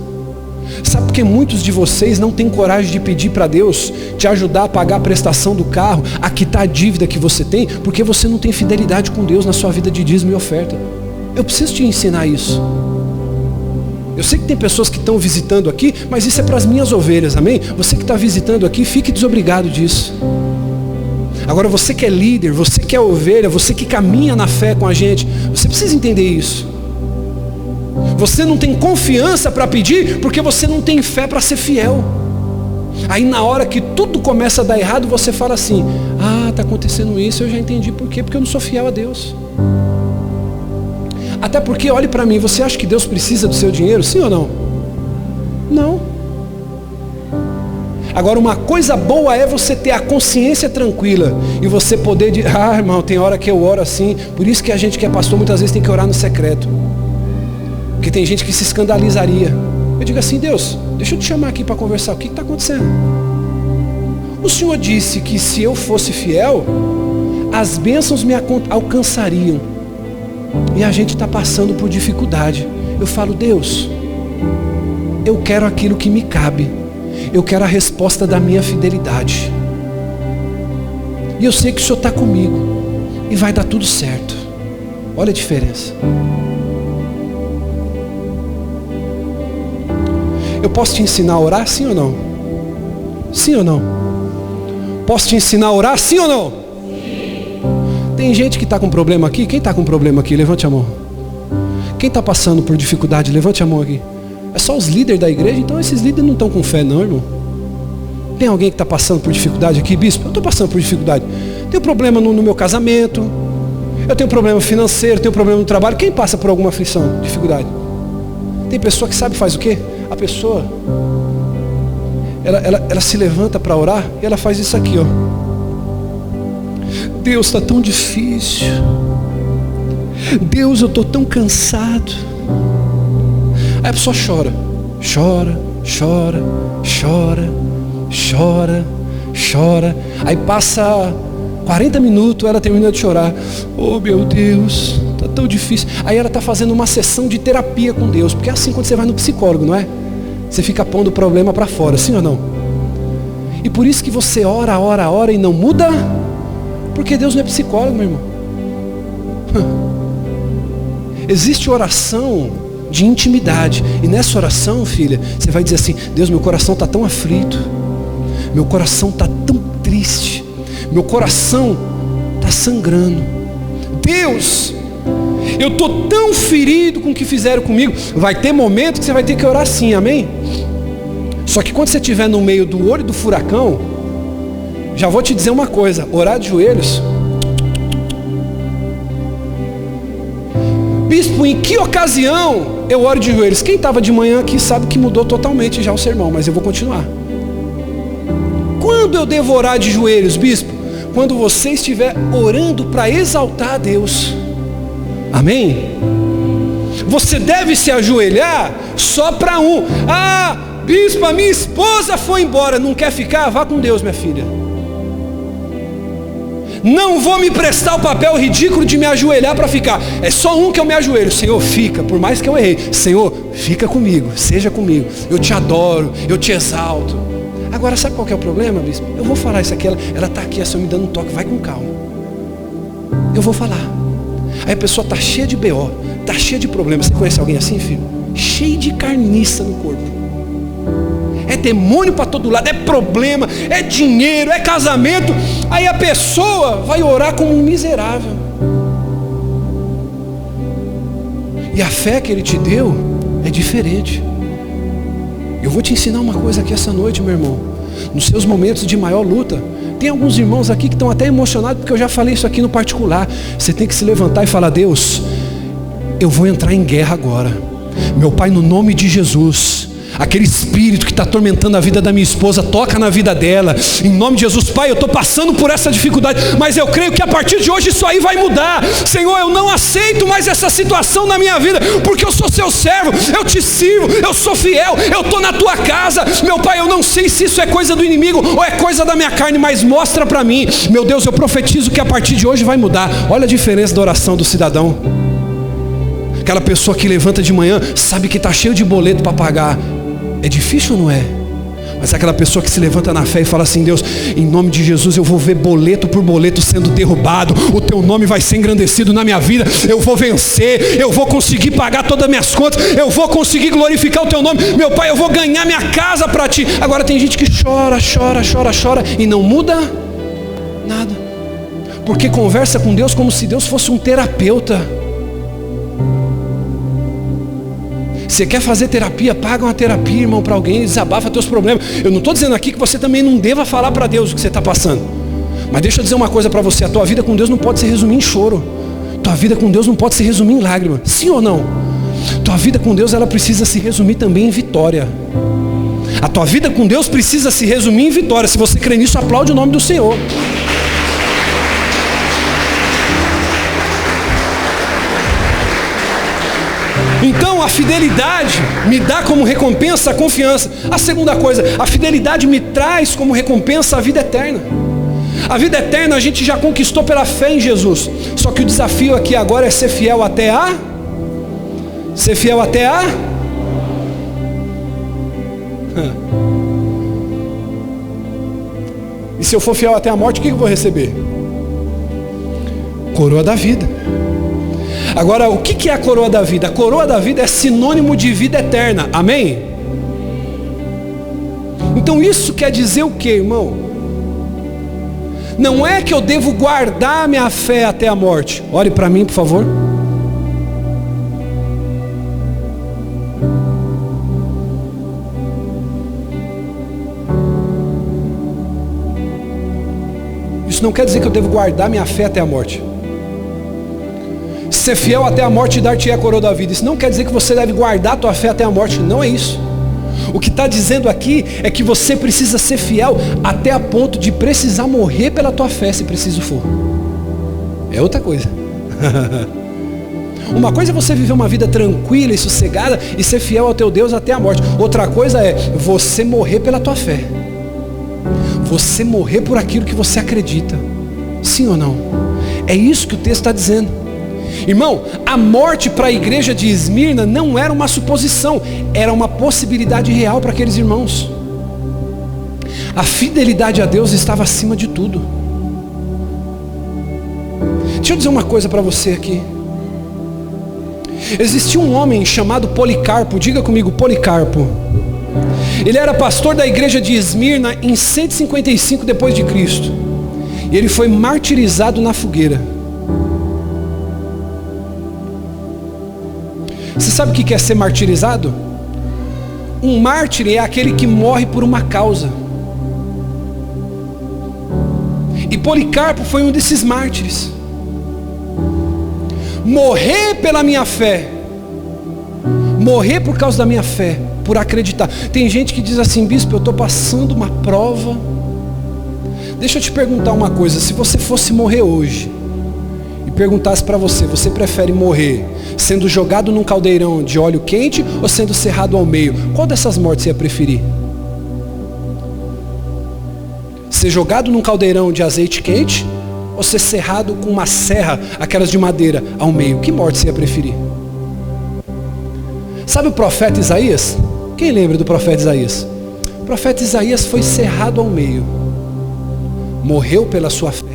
Sabe por que muitos de vocês não têm coragem de pedir para Deus te ajudar a pagar a prestação do carro, a quitar a dívida que você tem? Porque você não tem fidelidade com Deus na sua vida de dízimo e oferta. Eu preciso te ensinar isso. Eu sei que tem pessoas que estão visitando aqui, mas isso é para as minhas ovelhas, amém? Você que está visitando aqui, fique desobrigado disso. Agora você que é líder, você que é ovelha, você que caminha na fé com a gente, você precisa entender isso. Você não tem confiança para pedir porque você não tem fé para ser fiel. Aí na hora que tudo começa a dar errado, você fala assim: ah, está acontecendo isso, eu já entendi por quê, porque eu não sou fiel a Deus. Até porque, olhe para mim, você acha que Deus precisa do seu dinheiro, sim ou não? Não. Agora, uma coisa boa é você ter a consciência tranquila e você poder dizer: ah, irmão, tem hora que eu oro assim. Por isso que a gente que é pastor muitas vezes tem que orar no secreto. Porque tem gente que se escandalizaria. Eu digo assim: Deus, deixa eu te chamar aqui para conversar. O que está acontecendo? O Senhor disse que se eu fosse fiel, as bênçãos me alcançariam. E a gente está passando por dificuldade. Eu falo: Deus, eu quero aquilo que me cabe. Eu quero a resposta da minha fidelidade. E eu sei que o Senhor está comigo. E vai dar tudo certo. Olha a diferença. Eu posso te ensinar a orar, sim ou não? Sim ou não? Posso te ensinar a orar, sim ou não? Sim. Tem gente que está com problema aqui. Quem está com problema aqui? Levante a mão. Quem está passando por dificuldade? Levante a mão aqui. É só os líderes da igreja? Então esses líderes não estão com fé não, irmão. Tem alguém que está passando por dificuldade aqui? Bispo, eu estou passando por dificuldade. Tenho problema no meu casamento. Eu tenho problema financeiro, tenho problema no trabalho. Quem passa por alguma aflição, dificuldade? Tem pessoa que sabe faz o quê? A pessoa, ela se levanta para orar e ela faz isso aqui, ó. Deus, está tão difícil. Deus, eu estou tão cansado. Aí a pessoa chora. Chora, chora, chora, chora, chora. Aí passa 40 minutos, ela termina de chorar. Oh meu Deus, está tão difícil. Aí ela está fazendo uma sessão de terapia com Deus. Porque é assim quando você vai no psicólogo, não é? Você fica pondo o problema para fora, sim ou não? E por isso que você ora, ora, ora e não muda. Porque Deus não é psicólogo, meu irmão. Existe oração de intimidade. E nessa oração, filha, você vai dizer assim: Deus, meu coração está tão aflito. Meu coração está tão triste. Meu coração está sangrando. Deus, eu estou tão ferido com o que fizeram comigo. Vai ter momento que você vai ter que orar sim, amém? Só que quando você estiver no meio do olho do furacão, já vou te dizer uma coisa, orar de joelhos. Bispo, em que ocasião eu oro de joelhos? Quem estava de manhã aqui sabe que mudou totalmente já o sermão, mas eu vou continuar. Quando eu devo orar de joelhos, bispo? Quando você estiver orando para exaltar a Deus. Amém? Você deve se ajoelhar só para um. Ah, bispo, a minha esposa foi embora, não quer ficar? Vá com Deus, minha filha. Não vou me prestar o papel ridículo de me ajoelhar para ficar. É só um que eu me ajoelho. Senhor, fica, por mais que eu errei. Senhor, fica comigo, seja comigo. Eu te adoro, eu te exalto. Agora, sabe qual que é o problema, bispo? Eu vou falar isso aqui, ela está aqui, assim, me dando um toque, vai com calma. Eu vou falar. Aí a pessoa está cheia de BO, está cheia de problemas. Você conhece alguém assim, filho? Cheio de carniça no corpo. É demônio para todo lado, é problema, é dinheiro, é casamento. Aí a pessoa vai orar como um miserável. E a fé que Ele te deu é diferente. Eu vou te ensinar uma coisa aqui essa noite, meu irmão. Nos seus momentos de maior luta, tem alguns irmãos aqui que estão até emocionados, porque eu já falei isso aqui no particular. Você tem que se levantar e falar: Deus, eu vou entrar em guerra agora. Meu Pai, no nome de Jesus, aquele espírito que está atormentando a vida da minha esposa, toca na vida dela, em nome de Jesus. Pai, eu estou passando por essa dificuldade, mas eu creio que a partir de hoje isso aí vai mudar. Senhor, eu não aceito mais essa situação na minha vida, porque eu sou seu servo, eu te sirvo, eu sou fiel, eu estou na tua casa. Meu Pai, eu não sei se isso é coisa do inimigo ou é coisa da minha carne, mas mostra para mim. Meu Deus, eu profetizo que a partir de hoje vai mudar. Olha a diferença da oração do cidadão. Aquela pessoa que levanta de manhã, sabe que está cheio de boleto para pagar. É difícil ou não é? Mas aquela pessoa que se levanta na fé e fala assim: Deus, em nome de Jesus eu vou ver boleto por boleto sendo derrubado, o teu nome vai ser engrandecido na minha vida, eu vou vencer, eu vou conseguir pagar todas as minhas contas, eu vou conseguir glorificar o teu nome. Meu Pai, eu vou ganhar minha casa para ti. Agora tem gente que chora e não muda nada, porque conversa com Deus como se Deus fosse um terapeuta. Você quer fazer terapia? Paga uma terapia, irmão, para alguém, desabafa teus problemas. Eu não estou dizendo aqui que você também não deva falar para Deus o que você está passando. Mas deixa eu dizer uma coisa para você: a tua vida com Deus não pode se resumir em choro. Tua vida com Deus não pode se resumir em lágrima. Sim ou não? Tua vida com Deus, ela precisa se resumir também em vitória. A tua vida com Deus precisa se resumir em vitória. Se você crê nisso, aplaude o nome do Senhor. Então a fidelidade me dá como recompensa a confiança. A segunda coisa, a fidelidade me traz como recompensa a vida eterna. A vida eterna a gente já conquistou pela fé em Jesus. Só que o desafio aqui agora é ser fiel até a... Ser fiel até a... E se eu for fiel até a morte, o que eu vou receber? Coroa da vida. Agora, o que é a coroa da vida? A coroa da vida é sinônimo de vida eterna. Amém? Então isso quer dizer o que, irmão? Não é que eu devo guardar minha fé até a morte. Ore para mim, por favor. Isso não quer dizer que eu devo guardar minha fé até a morte. Ser fiel até a morte e dar-te a coroa da vida. Isso não quer dizer que você deve guardar a tua fé até a morte. Não é isso. O que está dizendo aqui é que você precisa ser fiel até a ponto de precisar morrer pela tua fé, se preciso for. É outra coisa. Uma coisa é você viver uma vida tranquila e sossegada e ser fiel ao teu Deus até a morte. Outra coisa é você morrer pela tua fé. Você morrer por aquilo que você acredita. Sim ou não? É isso que o texto está dizendo. Irmão, a morte para a igreja de Esmirna não era uma suposição, era uma possibilidade real para aqueles irmãos. A fidelidade a Deus estava acima de tudo. Deixa eu dizer uma coisa para você aqui. Existia um homem chamado Policarpo, diga comigo, Policarpo. Ele era pastor da igreja de Esmirna em 155 depois de Cristo. E ele foi martirizado na fogueira. Você sabe o que é ser martirizado? Um mártir é aquele que morre por uma causa. E Policarpo foi um desses mártires. Morrer pela minha fé. Morrer por causa da minha fé. Por acreditar. Tem gente que diz assim: bispo, eu estou passando uma prova. Deixa eu te perguntar uma coisa. Se você fosse morrer hoje e perguntasse para você: você prefere morrer sendo jogado num caldeirão de óleo quente ou sendo serrado ao meio? Qual dessas mortes você ia preferir? Ser jogado num caldeirão de azeite quente ou ser serrado com uma serra, aquelas de madeira, ao meio? Que morte você ia preferir? Sabe o profeta Isaías? Quem lembra do profeta Isaías? O profeta Isaías foi serrado ao meio. Morreu pela sua fé.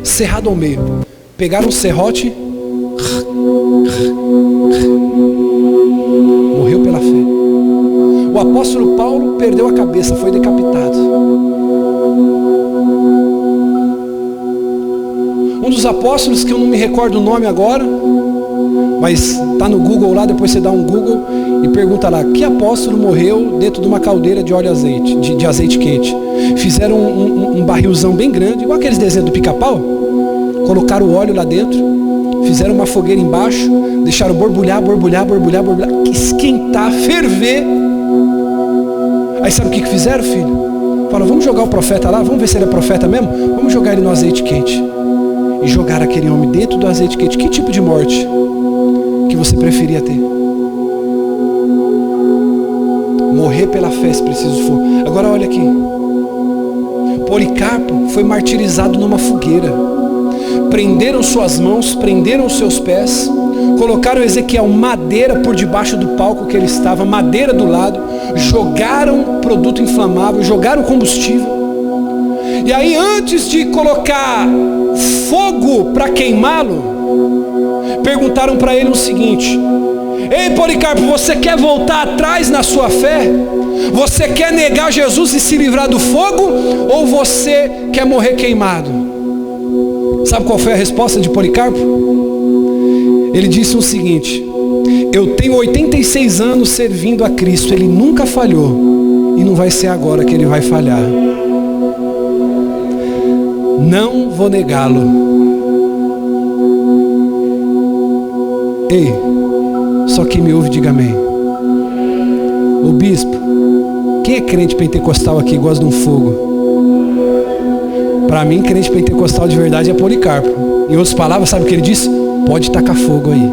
Cerrado ao meio. Pegaram um serrote. Morreu pela fé. O apóstolo Paulo perdeu a cabeça, foi decapitado. Um dos apóstolos, que eu não me recordo o nome agora, mas está no Google lá, depois você dá um Google e pergunta lá: que apóstolo morreu dentro de uma caldeira de óleo azeite, de azeite quente? Fizeram um barrilzão bem grande, igual aqueles desenhos do Pica-Pau. Colocaram o óleo lá dentro, fizeram uma fogueira embaixo, deixaram borbulhar, esquentar, ferver. Aí sabe o que fizeram, filho? Falaram: vamos jogar o profeta lá, vamos ver se ele é profeta mesmo? Vamos jogar ele no azeite quente. E jogaram aquele homem dentro do azeite quente. Que tipo de morte que você preferia ter? Morrer pela fé, se preciso for. Agora olha aqui. Policarpo foi martirizado numa fogueira. Prenderam suas mãos, prenderam seus pés, colocaram Ezequiel madeira por debaixo do palco que ele estava, madeira do lado, jogaram produto inflamável, jogaram combustível. E aí, antes de colocar fogo para queimá-lo, perguntaram para ele o seguinte: ei, Policarpo, você quer voltar atrás na sua fé? Você quer negar Jesus e se livrar do fogo? Ou você quer morrer queimado? Sabe qual foi a resposta de Policarpo? Ele disse o seguinte: eu tenho 86 anos servindo a Cristo, ele nunca falhou, e não vai ser agora que ele vai falhar. Não vou negá-lo. Ei, só quem me ouve diga amém. O bispo, quem é crente pentecostal aqui e gosta de um fogo? Para mim, crente pentecostal de verdade é Policarpo. Em outras palavras, sabe o que ele disse? Pode tacar fogo aí,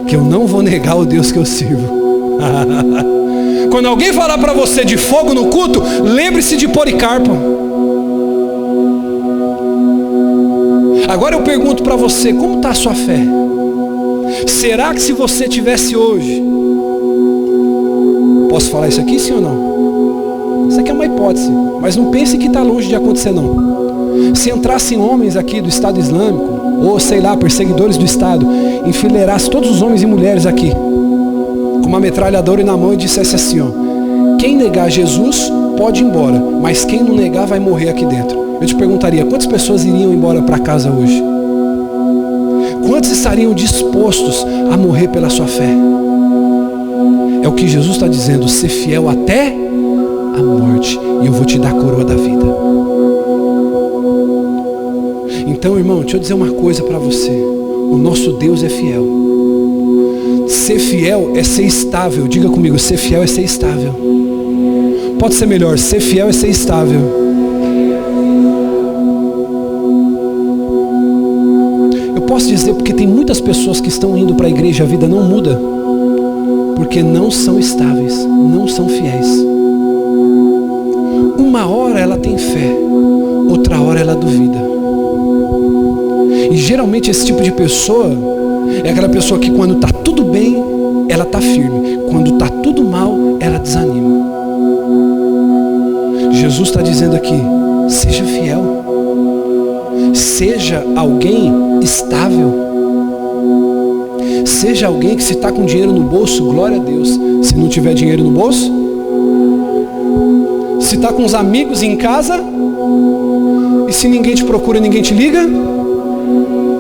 que eu não vou negar o Deus que eu sirvo. Quando alguém falar para você de fogo no culto, lembre-se de Policarpo. Agora eu pergunto para você: como está a sua fé? Será que se você tivesse hoje... Posso falar isso aqui, sim ou não? Isso aqui é uma hipótese, mas não pense que está longe de acontecer, não. Se entrassem homens aqui do Estado Islâmico, ou sei lá, perseguidores do Estado, enfileirasse todos os homens e mulheres aqui, com uma metralhadora na mão, e dissesse assim, ó: quem negar Jesus pode ir embora, mas quem não negar vai morrer aqui dentro. Eu te perguntaria: quantas pessoas iriam embora para casa hoje? Quantos estariam dispostos a morrer pela sua fé? É o que Jesus está dizendo: ser fiel até a morte, e eu vou te dar a coroa da vida. Então, irmão, deixa eu dizer uma coisa para você: o nosso Deus é fiel. Ser fiel é ser estável. Diga comigo: ser fiel é ser estável. Pode ser melhor: ser fiel é ser estável. Posso dizer porque tem muitas pessoas que estão indo para a igreja, a vida não muda, porque não são estáveis, não são fiéis. Uma hora ela tem fé, outra hora ela duvida. E geralmente esse tipo de pessoa é aquela pessoa que quando está tudo bem, ela está firme, quando está tudo mal, ela desanima. Jesus está dizendo aqui: seja fiel. Seja alguém estável. Seja alguém que, se está com dinheiro no bolso, glória a Deus. Se não tiver dinheiro no bolso, se está com os amigos em casa, e se ninguém te procura, ninguém te liga,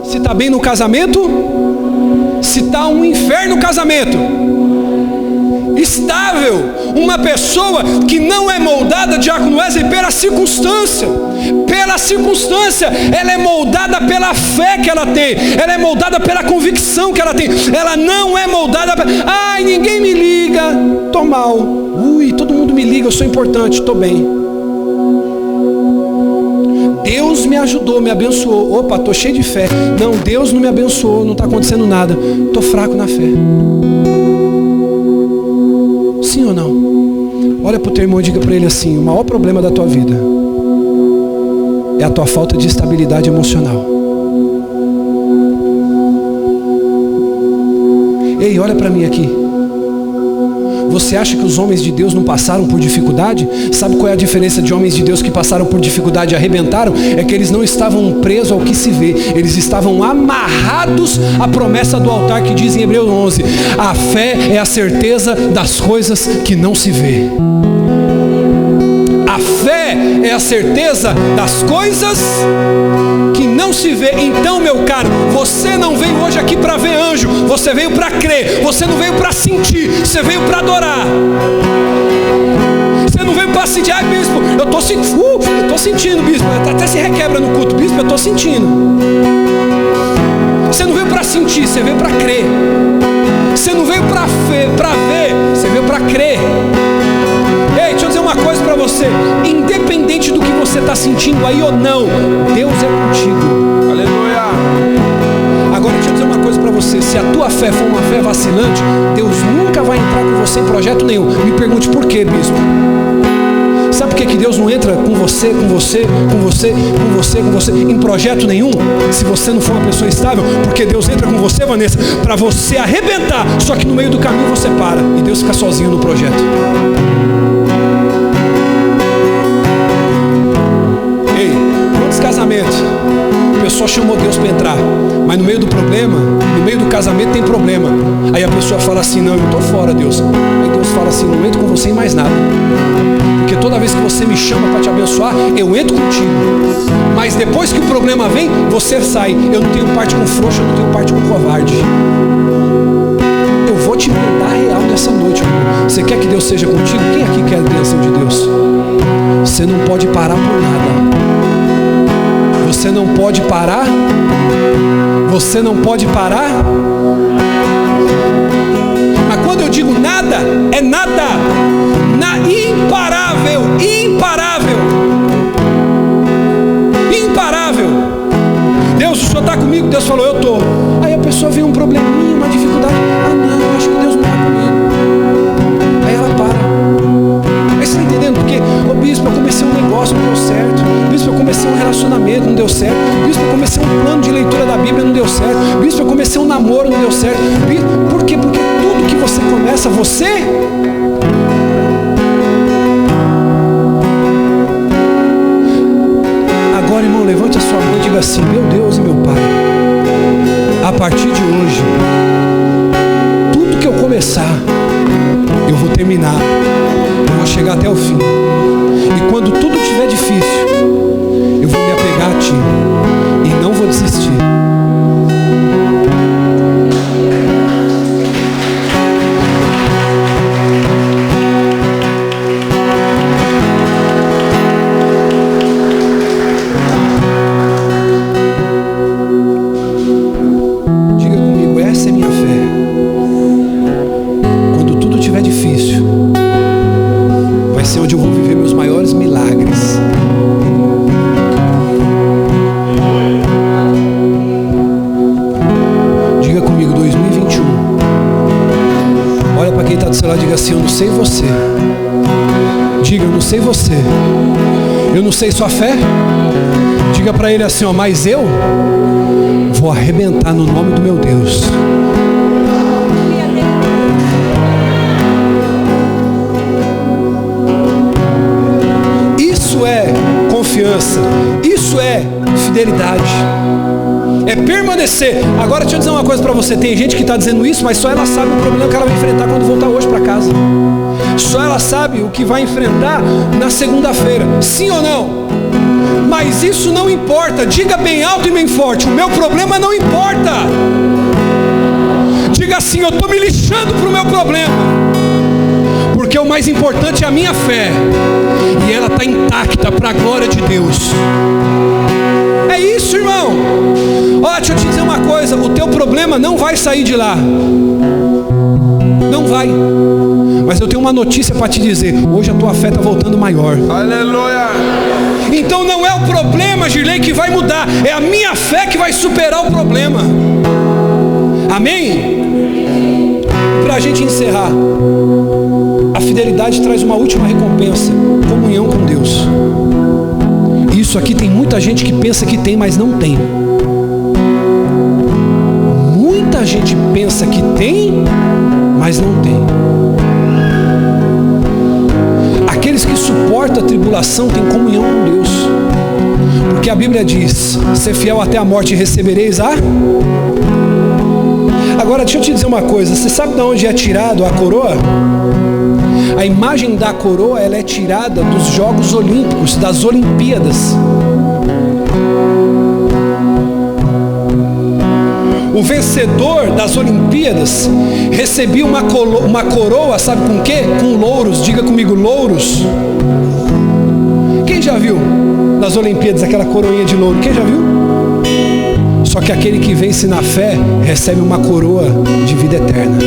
Se está bem no casamento, se está um inferno no casamento. Estável, uma pessoa que não é moldada, diácono Wesley, pela circunstância. Pela circunstância, ela é moldada pela fé que ela tem, ela é moldada pela convicção que ela tem. Ela não é moldada ai, ninguém me liga, tô mal. Ui, todo mundo me liga, eu sou importante, tô bem. Deus me ajudou, me abençoou. Opa, tô cheio de fé. Não, Deus não me abençoou, não está acontecendo nada. Tô fraco na fé. Sim ou não? Olha para o teu irmão e diga para ele assim: o maior problema da tua vida é a tua falta de estabilidade emocional. Ei, olha para mim aqui. Você acha que os homens de Deus não passaram por dificuldade? Sabe qual é a diferença de homens de Deus que passaram por dificuldade e arrebentaram? É que eles não estavam presos ao que se vê. Eles estavam amarrados à promessa do altar que diz em Hebreus 11. A fé é a certeza das coisas que não se vê. A fé é a certeza das coisas que não se vê. Então, meu caro, você não veio hoje aqui para ver anjo, você veio para crer, você não veio para sentir, você veio para adorar. Você não veio para sentir, ai bispo, eu tô sentindo, bispo, até se requebra no culto, bispo, eu tô sentindo. Você não veio para sentir, você veio para crer. Você não veio para ver, você veio para crer. Ei, deixa eu dizer uma coisa para você. Independente do que você está sentindo aí ou não, Deus é contigo. Aleluia. Agora deixa eu dizer uma coisa para você. Se a tua fé for uma fé vacilante, Deus nunca vai entrar com você em projeto nenhum. Me pergunte por quê, bispo? Sabe por que Deus não entra com você em projeto nenhum? Se você não for uma pessoa estável, porque Deus entra com você, Vanessa, para você arrebentar. Só que no meio do caminho você para e Deus fica sozinho no projeto. Ei, quantos casamentos a pessoa chamou Deus para entrar, mas no meio do problema, no meio do casamento tem problema. Aí a pessoa fala assim: não, eu estou fora, Deus. Aí Deus fala assim: não entro com você em mais nada. Porque toda vez que você me chama para te abençoar, eu entro contigo. Mas depois que o problema vem, você sai. Eu não tenho parte com frouxo, eu não tenho parte com covarde. Eu vou te mandar real nessa noite, irmão. Você quer que Deus seja contigo? Quem aqui quer a bênção de Deus? Você não pode parar por nada. Você não pode parar. Você não pode parar. Mas quando eu digo nada, é nada. Imparável, imparável, imparável. Deus, o Senhor está comigo? Deus falou: eu estou. Aí a pessoa vê um probleminha, uma dificuldade. Ah não, acho que Deus não está comigo. Aí ela para. Aí você está entendendo? Porque, ô bispo, eu comecei um negócio, não deu certo. Bispo, eu comecei um relacionamento, não deu certo. Bispo, eu comecei um plano de leitura da Bíblia, não deu certo. Bispo, eu comecei um namoro, não deu certo. Bispo, por quê? Porque tudo que você começa, você... Agora, irmão, levante a sua mão e diga assim: meu Deus e meu Pai, a partir de hoje, tudo que eu começar, eu vou terminar, eu vou chegar até o fim. E quando tudo estiver difícil, eu vou me apegar a Ti e não vou desistir. Eu não sei você. Diga: eu não sei você. Eu não sei sua fé. Diga para ele assim: ó, mas eu vou arrebentar no nome do meu Deus. Isso é confiança. Isso é fidelidade. é permanecer. Agora deixa eu dizer uma coisa para você. Tem gente que está dizendo isso, mas só ela sabe o problema que ela vai enfrentar quando voltar hoje para casa. Só ela sabe o que vai enfrentar na segunda-feira. Sim ou não? Mas isso não importa. Diga bem alto e bem forte: o meu problema não importa. Diga assim: eu estou me lixando para o meu problema, porque o mais importante é a minha fé, e ela está intacta para a glória de Deus. É isso, irmão. Ó, deixa eu te dizer uma coisa: o teu problema não vai sair de lá. Não vai. Mas eu tenho uma notícia para te dizer: hoje a tua fé está voltando maior. Aleluia. Então não é o problema, Girlei, que vai mudar, é a minha fé que vai superar o problema. Amém? Para a gente encerrar, a fidelidade traz uma última recompensa: comunhão com Deus. Isso aqui tem muita gente que pensa que tem, mas não tem. Muita gente pensa que tem, mas não tem. Aqueles que suportam a tribulação têm comunhão com Deus, porque a Bíblia diz: ser fiel até a morte e recebereis a... Agora deixa eu te dizer uma coisa: você sabe de onde é tirado a coroa? A imagem da coroa, ela é tirada dos Jogos Olímpicos, das Olimpíadas. O vencedor das Olimpíadas recebia uma coroa, sabe com quê? Com louros. Diga comigo: louros. Quem já viu nas Olimpíadas aquela coroinha de louro? Quem já viu? Só que aquele que vence na fé recebe uma coroa de vida eterna.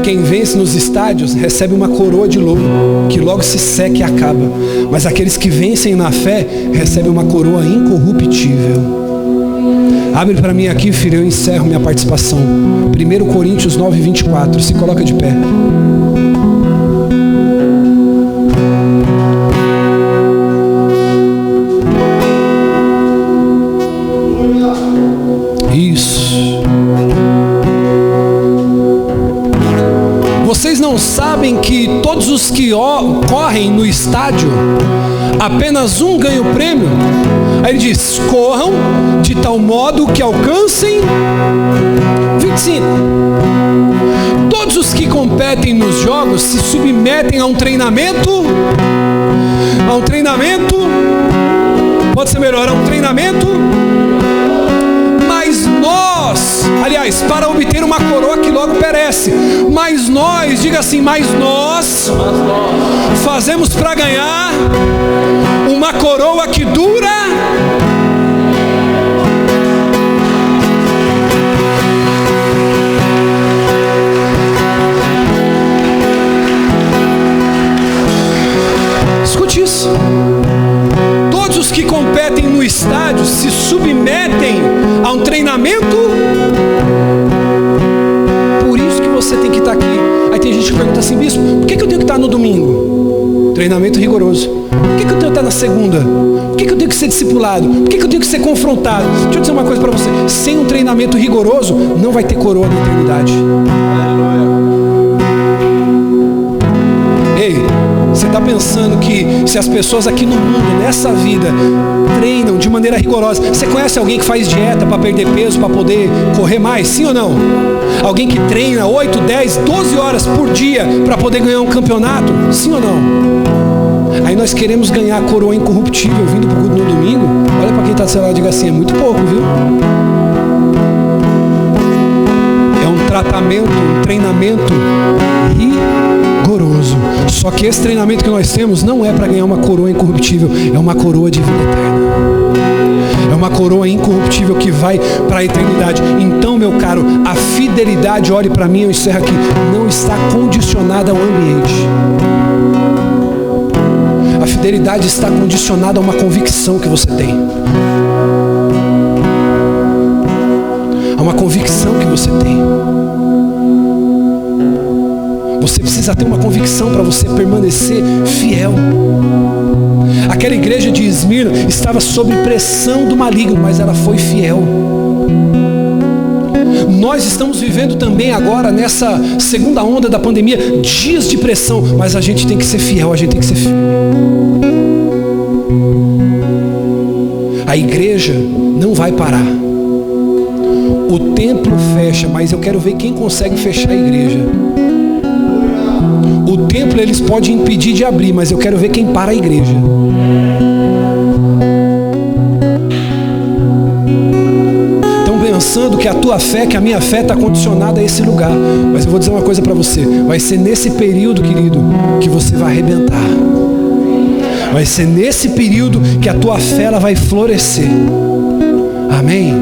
Quem vence nos estádios recebe uma coroa de louro, que logo se seca e acaba. Mas aqueles que vencem na fé recebem uma coroa incorruptível. Abre para mim aqui, filho, eu encerro minha participação. 1 Coríntios 9, 24. Se coloca de pé. Isso. Vocês não sabem que todos os que correm no estádio, apenas um ganha o prêmio? Aí ele diz: corram de tal modo que alcancem 25. Todos os que competem nos jogos se submetem a um treinamento, pode ser melhor, a um treinamento. Mas nós, aliás, para obter uma coroa que logo perece, mas nós, diga assim, mas nós fazemos para ganhar uma coroa que dura. Escute isso. Todos os que competem no estádio se submetem a um treinamento. Por isso que você tem que estar aqui. Aí tem gente que pergunta assim: bispo, por que eu tenho que estar no domingo? Treinamento rigoroso. Por que eu tenho que estar na segunda? Por que eu tenho que ser discipulado? Por que eu tenho que ser confrontado? Deixa eu dizer uma coisa para você: sem um treinamento rigoroso, não vai ter coroa na eternidade. Ei, você está pensando que se as pessoas aqui no mundo, nessa vida, treinam de maneira rigorosa? Você conhece alguém que faz dieta para perder peso, para poder correr mais? Sim ou não? Alguém que treina 8, 10, 12 horas por dia para poder ganhar um campeonato? Sim ou não? Aí nós queremos ganhar a coroa incorruptível vindo para o culto no domingo. Olha para quem está do seu lado e diga assim: é muito pouco, viu? É um tratamento, um treinamento rigoroso. Só que esse treinamento que nós temos não é para ganhar uma coroa incorruptível, é uma coroa de vida eterna. É uma coroa incorruptível que vai para a eternidade. Então, meu caro, a fidelidade, olhe para mim, eu encerro aqui, não está condicionada ao ambiente. A fidelidade está condicionada a uma convicção que você tem. A uma convicção que você tem. Você precisa ter uma convicção para você permanecer fiel. Aquela igreja de Esmirna estava sob pressão do maligno, mas ela foi fiel. Nós estamos vivendo também agora, nessa segunda onda da pandemia, dias de pressão, mas a gente tem que ser fiel, a gente tem que ser fiel. A igreja não vai parar. O templo fecha, mas eu quero ver quem consegue fechar a igreja. O templo eles podem impedir de abrir, mas eu quero ver quem para a igreja. Estão pensando que a tua fé, que a minha fé está condicionada a esse lugar. Mas eu vou dizer uma coisa para você. Vai ser nesse período, querido, que você vai arrebentar. Vai ser nesse período que a tua fé ela vai florescer. Amém?